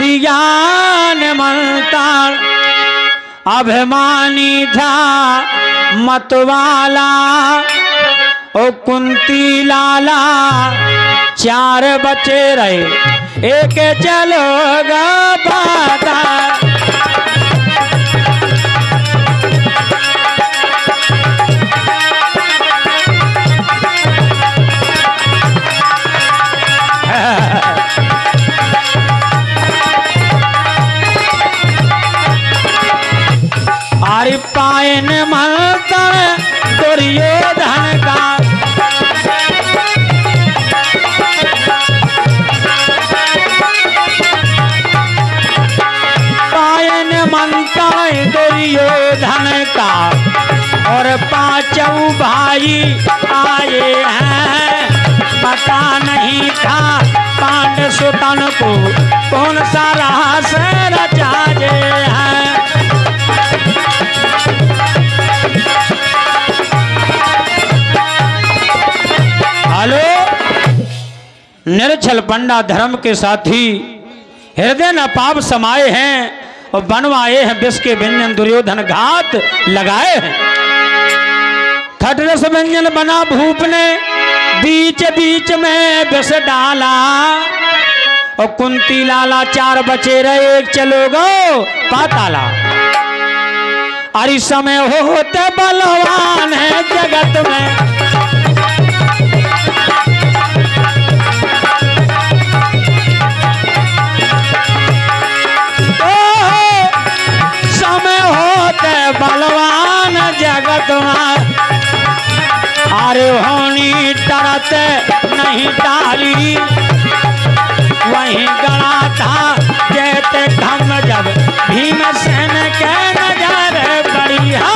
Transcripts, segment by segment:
दिया निमंत्रण, अभिमानी था मतवाला, ओ कुंती लाला 4 बचे रहे एक चलोगा पाता। अरे पायन मंत्र दुर्योधन का, पायन मंत्र दुर्योधन का, और 5 भाई आए हैं। पता नहीं था पांडव सुतन को कौन सा रहस्य रचाए हैं। निरछल पंडा धर्म के साथी, हृदय न पाप समाये हैं और बनवाए हैं विष के व्यंजन, दुर्योधन घात लगाए हैं। खटरस व्यंजन बना भूप ने, बीच बीच में विष डाला, और कुंती लाला 4 बचे रहे एक चलोगो पाताला। अरे समय होते बलवान है जगत में, बलवान जगत में। अरे होनी तरत नहीं डाली, वहीं गड़ा था जैते घम जब भीमसेन के नजर बढ़िया।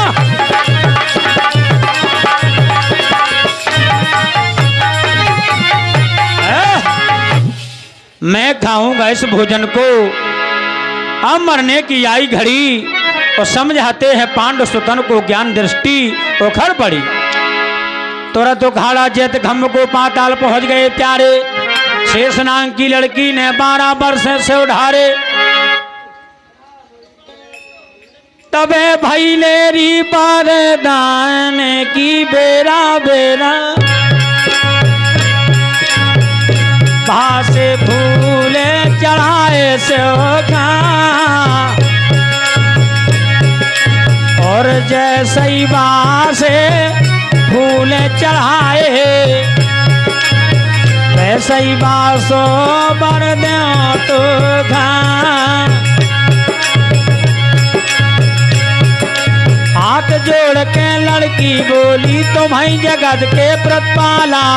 मैं खाऊंगा इस भोजन को, अब मरने की आई घड़ी, और समझाते हैं पांडव सुतन को ज्ञान दृष्टि उखड़ पड़ी। तुरंत उखाड़ा जैत घम को पाताल पहुंच गए प्यारे। शेषनाग की लड़की ने 12 वर्ष से उठारे, तबे भई लेरी पर दान की बेरा बेरा, भासे फूले चढ़ाए से और जैसे ही बासे फूल चढ़ाए, वैसे ही बासो बर दो तो हाथ जोड़ के लड़की बोली, तुम्हारी जगत के प्रतिपाला।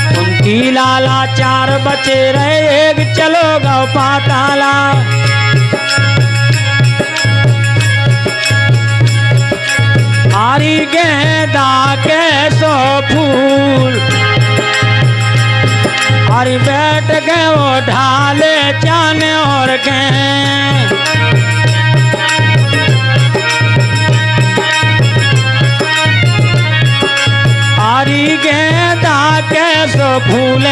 कुंती लाला 4 बचे रहे एक चलोगा पाताला। आरी गेंदा के 100 फूल, आरी बैठ गए वो ढाले चाने और के, आरी गेंदा के 100 फूल,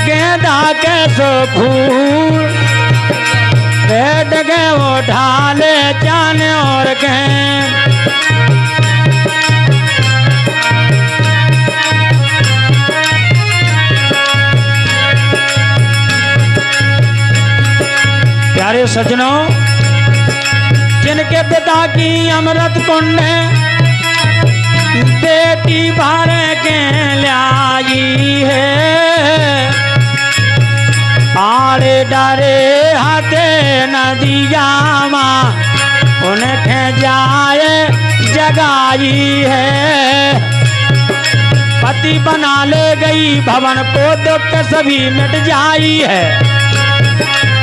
गेंदा के 100 फूल, बैठ गए वो ढाले चाने और के। प्यारे सज्जनों, जिनके पिता की अमृत कुंड बेटी भर के लाई है, आड़े डरे हाथे नदिया माँ उन्हें जाए जगाई है। पति बना ले गई भवन को दुख सभी मिट जाई है,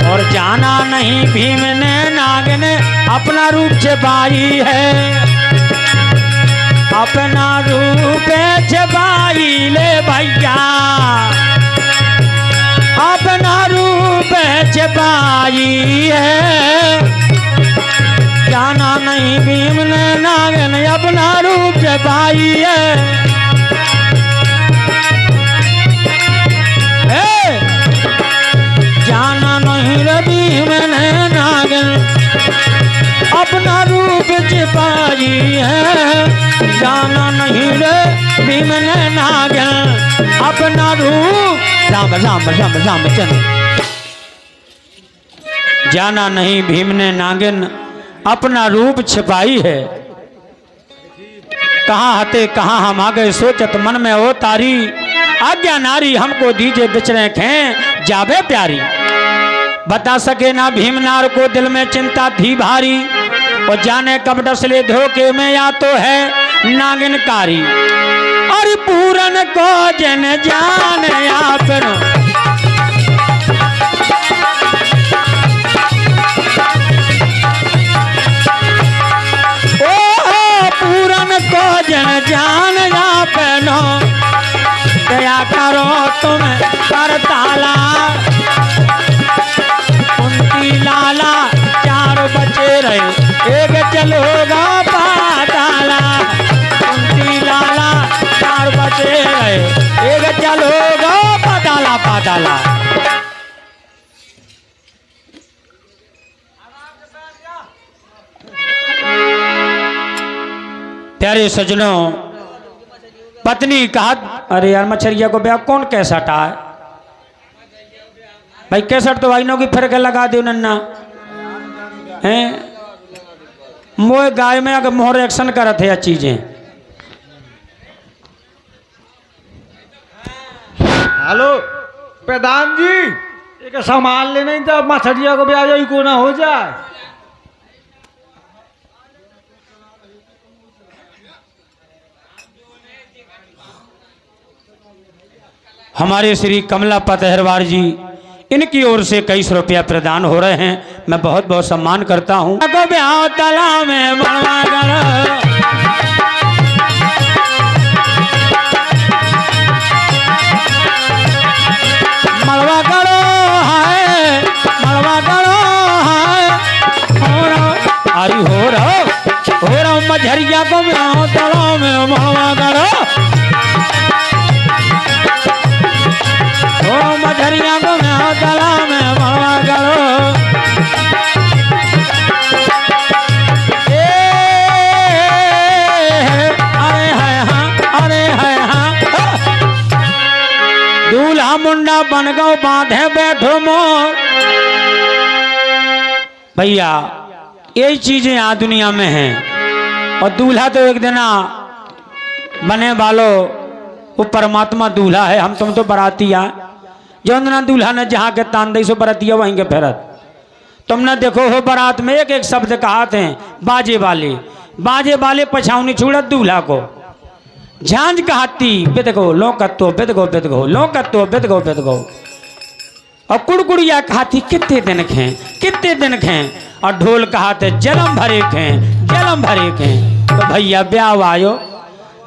और जाना नहीं भीम ने नाग ने अपना रूप छिपाई है। अपना रूप छिपाई ले भैया, अपना रूप छिपाई है। जाना नहीं भीम ने नाग ने अपना रूप छिपाई है। जाना नहीं नहीं रे भीम ने नागिन अपना रूप छिपाई है, जाना नहीं रे भीम ने नागिन अपना रूप। राम राम राम रामचंद्र। जाना नहीं भीम ने नागिन अपना रूप छिपाई है, कहाँ हते कहाँ हम आ गए सोचत मन में ओ तारी, आज्ञा नारी हमको दीजे बिचरे खें जावे प्यारी। बता सके ना भीम नार को दिल में चिंता थी भारी, और जाने कब डसले धोखे में या तो है नागिनकारी। और पूरन को जन जाने आपन को जन जान आपनो, दया करो तुम कर ताला। कुंती लाला चार बचे रहे एक चलोगा पाताला, कुंती लाला चार बचे रहे एक चलोगा पाताला पाताला। प्यारे सजनों, पत्नी कहा अरे यार मछरिया को ब्याह कौन कैसट है भाई, कैसट तो वाइनों की फिर के लगा दो नन्ना हैं। मोए गाय में अगर मोह रिएक्शन करत है चीजें। हेलो प्रधान जी, एक सामान ले नहीं था मछरिया को ब्याह ही को ना हो जाए। हमारे श्री कमला पतहरवार जी, इनकी ओर से कई सौ रुपया प्रदान हो रहे हैं, मैं बहुत बहुत सम्मान करता हूँ। तला में मलवा करो है, मलवा करो है, अरे हो रहा मझरिया को तला में मलवा करो, मछरिया को तला में मलवा करो। अरे है हाँ, अरे है हाँ। दूल्हा मुंडा बन गो बांधे बैठो मोर। भैया यही चीजें यहाँ दुनिया में हैं, और दूल्हा तो एक दिन बने वालों वो परमात्मा दूल्हा है, हम तुम तो बराती आ। जो ना दूल्हा ने जहाँ के तान दई सो बरातिया वहीं के फेरत। तुमने देखो हो बारात में एक एक शब्द कहाते हैं, बाजे वाले पछावनी छुड़त दूल्हा को, झांझ कहती बेदगो लोकत्तो बेदगो बेदगो लोकत्तो बेदगो बेदगो, और कुड़कुड़िया कहती कितने दिन खें, और ढोल कहते जलम भरे खें। तो भैया ब्याह आयो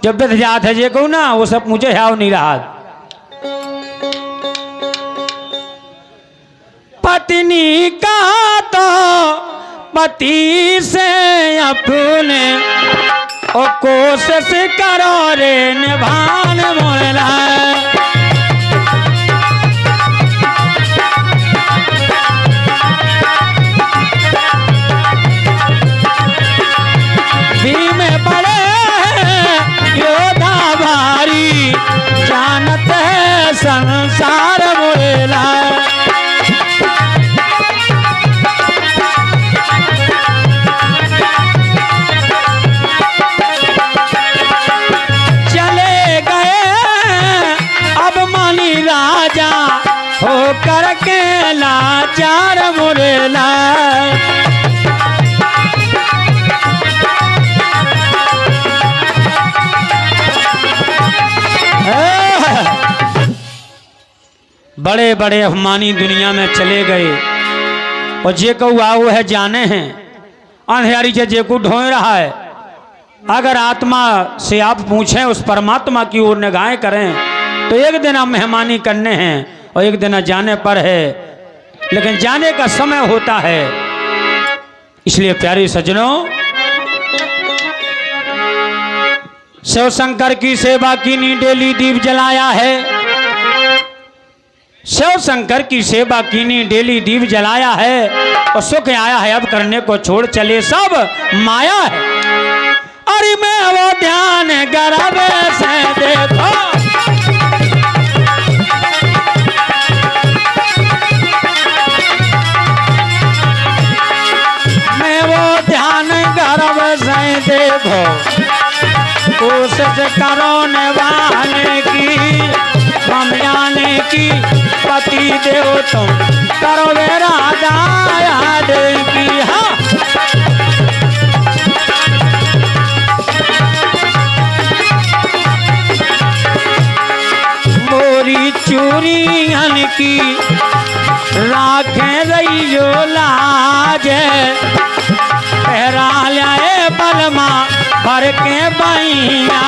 जब बेद जात है जे कहूँ ना वो सब मुझे है नहीं रहा। पत्नी का तो पति से अपने ओ कोशिश करो रे निभान मोला, भीम बड़े योद्धा भारी जानत है संसार मोला। हो करके लाचार मुरेला, बड़े बड़े अभिमानी दुनिया में चले गए, और जे को आओ है जाने हैं अंधेरी से जे को ढोए रहा है। अगर आत्मा से आप पूछें उस परमात्मा की ओर निगाहें करें तो एक दिन आप मेहमानी करने हैं और एक दिन जाने पर है, लेकिन जाने का समय होता है। इसलिए प्यारे सज्जनों, शिव शंकर की सेवा की नी डेली दीप जलाया है, शिव शंकर की सेवा कीनी, डेली दीप जलाया है और सुख आया है, अब करने को छोड़ चले सब माया है। अरे मैं वो ध्यान गर्भ से देखो, मैं वो ध्यान गर्भ से देखो, कोशिश करो निभाने की, हम जाने की पति देव तुम करो मेरा याद की। हाँ मोरी चूड़ियन की राखें रहियो लाज, पहरा लाए बलमा भर के बैया,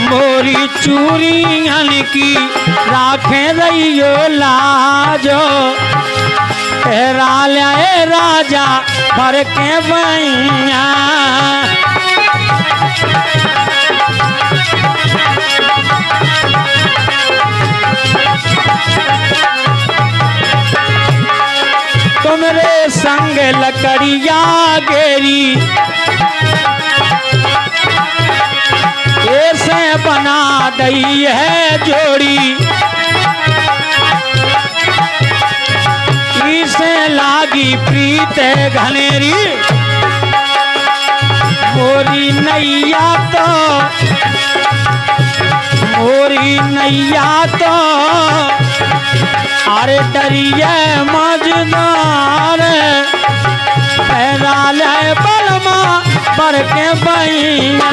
मोरी चूड़ियन की राखें रहियो लाजो, पहरा लाए राजा भर के बैया, तुमरे संग लकड़िया गेरी, ऐसे बना दई है जोड़ी, इसे लागी प्रीत घनेरी, मोरी नैया तो, मोरी नैया तो अरे डरिए मजदार, पहरा ले बलमा पर के बैया,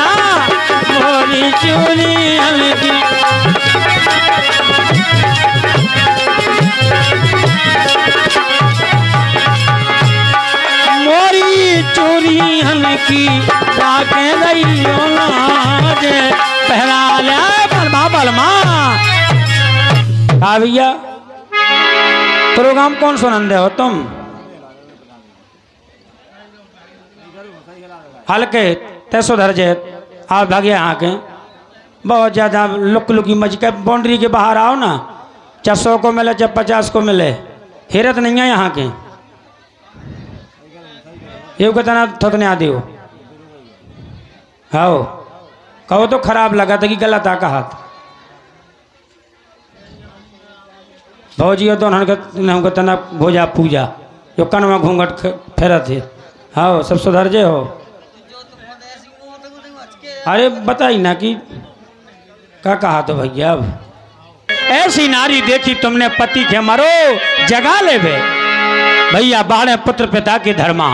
मोरी चूड़ी हल्की, मोरी चूड़ी हल्की जाके रहियो लाज, पहरा ले बलमा बलमा। हाँ भैया प्रोग्राम कौन सुनंदे हो तुम? हल्के तैसो धरजे आप भागे यहाँ के, बहुत ज़्यादा लुक लुकी मज के बाउंड्री के बाहर आओ ना, चाहे 100 को मिले चाहे 50 को मिले, हिरत नहीं है यहाँ के, ये कितना थोतने आदि हो। हाँ कहो तो खराब लगा था कि गलत आ कहा था भौजी हो तो हमको तना भोजा पूजा जो कनवा घूंघट फेरा थे। हाँ सब सुधरजे हो। अरे बताई ना कि क्या कहा तो भैया, अब ऐसी नारी देखी तुमने पति के मरो जगा ले बे भैया, बाढ़े पुत्र पिता के धर्मा,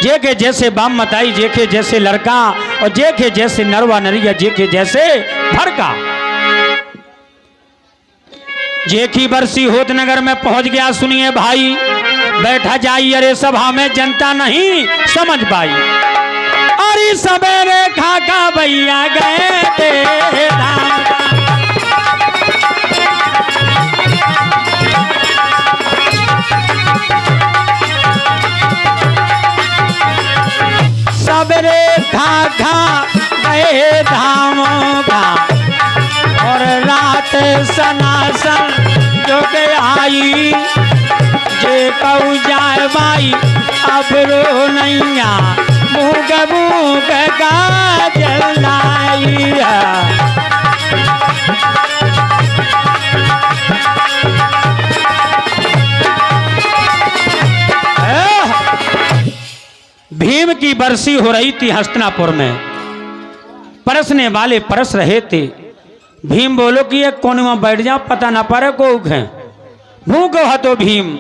जे के जैसे बाम मताई, जे के जैसे लड़का और जे के जैसे नरवा नरिया, जे के जैसे भड़का। जे की बरसी होत नगर में पहुंच गया, सुनिए भाई बैठा जाई, अरे सभा में जनता नहीं समझ पाई, अरे सवेरे खाका भैया गए थे धाम, सवेरे खाका गए धामों का, और रात सनासन जो के आई, जे कहू जाए भाई अब रो नैया, मूग मूग का जलाई भीम की बरसी हो रही थी हस्तिनापुर में, परसने वाले परस रहे थे। भीम बोलो कि एक कोने में बैठ जा, पता ना पड़े को है भूख हो तो भीम।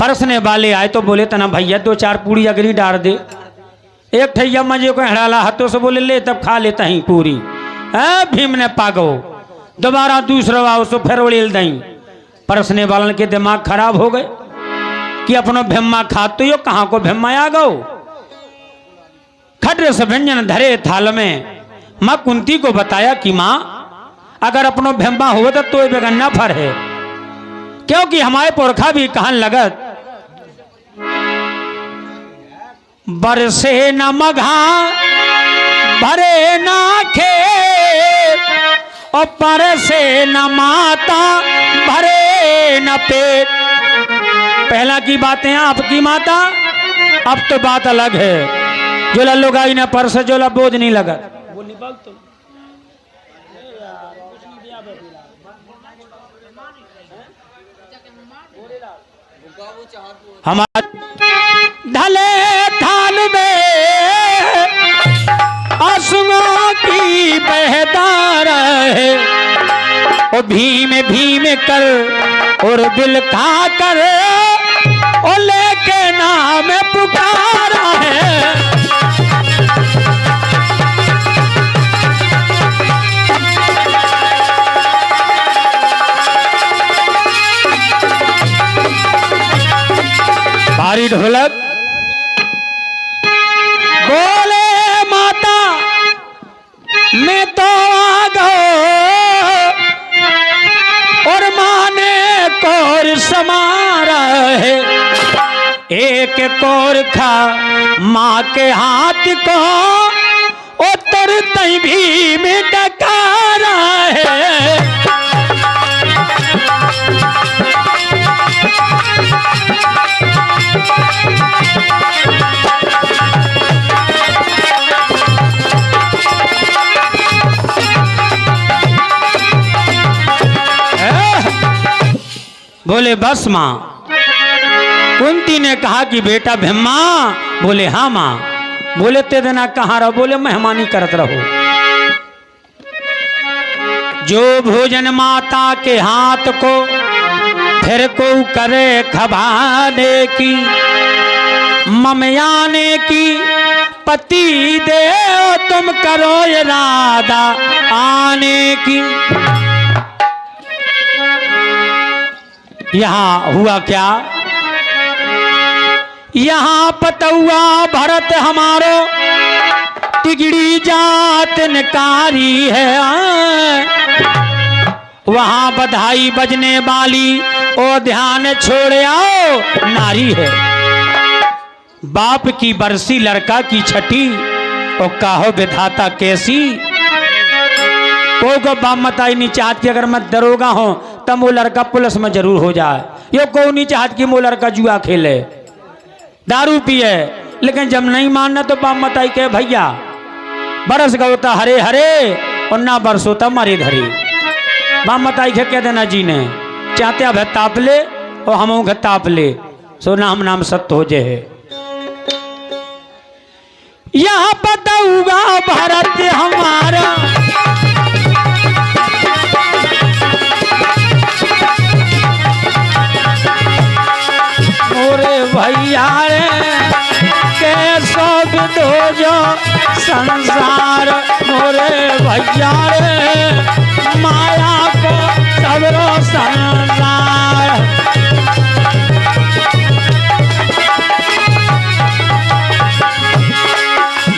परसने वाले आए तो बोले तना भैया 2-4 पूरी अगली डाल दे, एक ठैया मजे को हड़ाला हाथों से बोले ले तब खा लेता ही पूरी। भीम ने पागो दोबारा दूसरा आओ सो फिर उड़ेल दई। परसने वालन के दिमाग खराब हो गए कि अपनो भेम्मा खात तो यो कहाँ को भेम्मा आ गो। खड्र से व्यंजन धरे थाल में, माँ कुंती को बताया कि माँ अगर अपनो भेम्मा हो तो बेगन्ना फर है, क्योंकि हमारे पुरखा भी कहन लगत बरसे न मघा भरे न खेत और परसे न माता भरे न पेट। पहला की बातें आपकी माता, अब तो बात अलग है। जो लल्लो गाई ने परस जो बोझ नहीं लगा। हमारे ढले थाल में आंसुओं की बहदार है और भीम भीम कर और दिल खा कर और लेके नाम पुकारा है। भारी ढोलक बोले माता मैं तो आ गो और माने कोर समारा है। एक कोर खा माँ के हाथ को और तुरते भी में डकारा है। बोले बस माँ। कुंती ने कहा कि बेटा भीमा। बोले हाँ माँ। बोले ते देना कहाँ रहो। बोले मेहमानी करत रहो। जो भोजन माता के हाथ को फिर को करे खबाने की ममयाने की पति दे तुम करो इरादा आने की। यहाँ हुआ क्या? यहाँ पतुआ भरत हमारो तिगड़ी जात नकारी है। वहाँ बधाई बजने वाली ओ ध्यान छोड़ आओ नारी है। बाप की बरसी लड़का की छठी ओ काहो विधाता कैसी। को बाप मताई नहीं चाहती अगर मैं दरोगा हूं तब वो लड़का पुलिस में जरूर हो जाए। ये को नहीं चाहती कि वो लड़का जुआ खेले दारू पिए। लेकिन जब नहीं मानना तो बाप मताई के भैया बरस गौता हरे हरे और ना बरसोता मारे धरे। बाप मताई के कह देना जी ने चाहते अब ताप ले और हम ताप ले सो नाम नाम सत्य हो जे है। यहाँ बताऊंगा भारत हमारा मोरे भैया रे कैसो विधो जो संसार। मोरे भैया रे माया को सबरो संसार।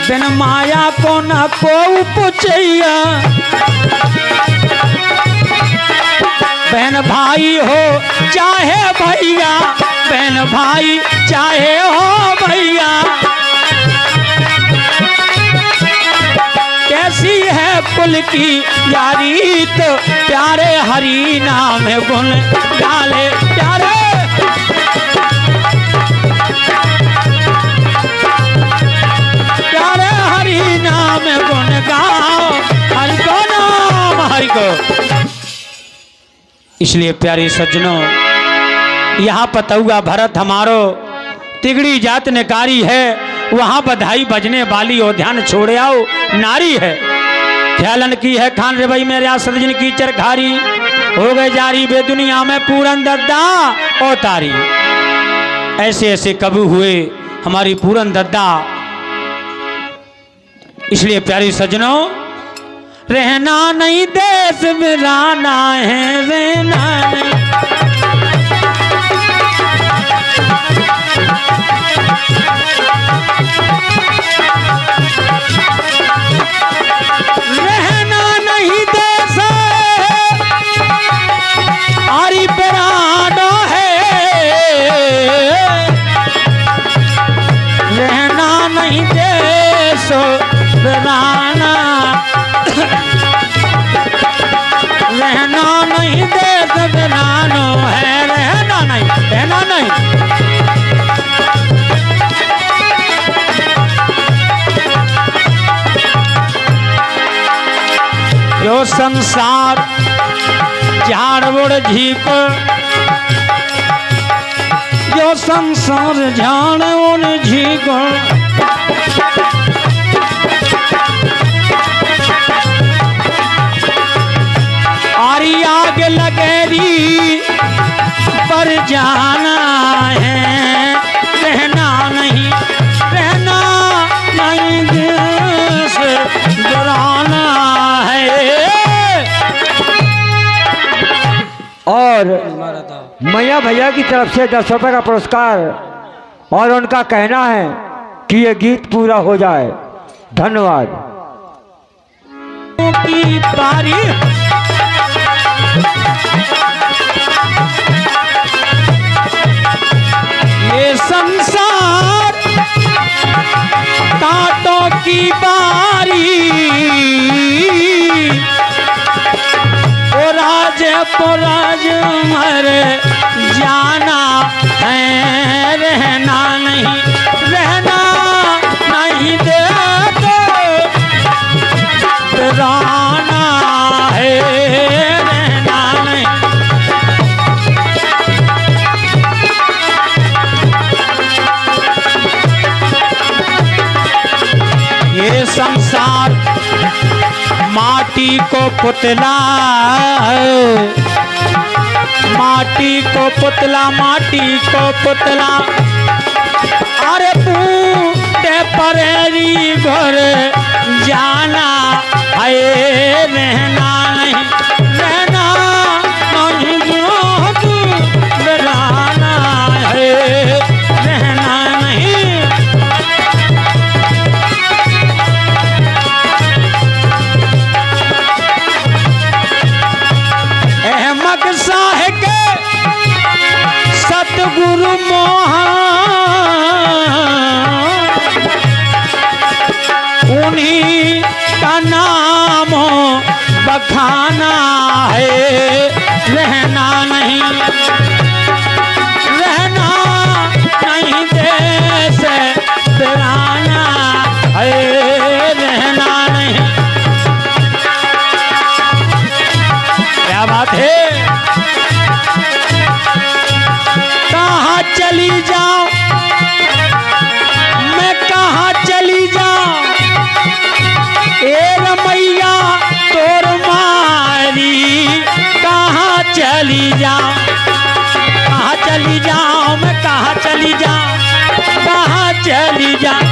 बिन माया को न को पूछिया बहन भाई हो चाहे भैया बहन भाई चाहे हो भैया। कैसी है कुल की यारी तो प्यारे हरि नाम गुण डाले प्यारे। प्यारे हरि नाम गुण गाओ हरि को नाम हरि को। इसलिए प्यारे सज्जनों यहाँ पतुआ भरत हमारो तिगड़ी जात नकारी है। वहाँ बधाई बजने वाली ओ ध्यान छोड़े आओ नारी है। ख्यालन की है खान रे भाई मेरे सदजन की चरखारी हो गए जारी बे दुनिया में पूरन दद्दा ओ तारी। ऐसे ऐसे कबू हुए हमारी पूरन दद्दा। इसलिए प्यारी सज्जनों रहना नहीं देश में रहना है रहना नहीं। रहना नहीं देश आरी पराना है। रहना नहीं देश वीरानो है, रहना नहीं, रहना नहीं। जो संसार झाड़ बुड़ झीक, जो संसार झाड़ बुड़ झीक, आरी आग लगेरी पर जाना है, रहना नहीं, रहना नहीं, देश डराना है। और मैया भैया की तरफ से 10 रुपये का पुरस्कार, और उनका कहना है कि ये गीत पूरा हो जाए। धन्यवाद। की बारी ये संसार कांटों की बारी, ओ राज पुराज मर जाना है, रहना नहीं, रहना नहीं देते डराना है, रहना नहीं। ये संसार माटी को पुतला है, माटी को पुतला, माटी को पुतला, अरे पूटे परेरी घर जाना है, रहना नहीं, रहना नहीं, डराना है, रहना नहीं। अहमद शाह के सतगुरु उन्हीं का नाम बखाना है, रहना नहीं, रहना नहीं, देश डराना है, रहना नहीं। क्या बात है। कहाँ चली जाऊं मैं, कहाँ चली जाऊं, ए रमैया तोर मारी, कहाँ चली जाऊं, कहाँ चली जाऊं मैं, कहाँ चली जाऊं, कहाँ चली जाऊं,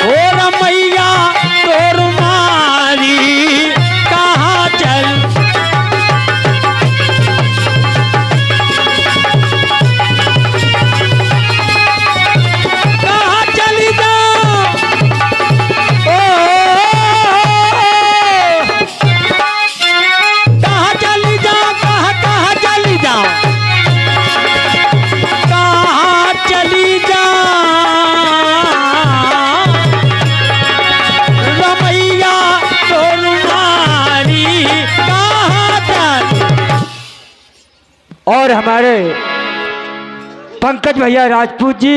ओ रमैया तोर मारी, कहाँ चल। कहाँ चली जाऊं, कहाँ चली जाऊं, कहाँ चली जाऊं, कहाँ चली जाऊं, रमैया तोर मारी, कहाँ चल। और हमारे पंकज भैया राजपूत जी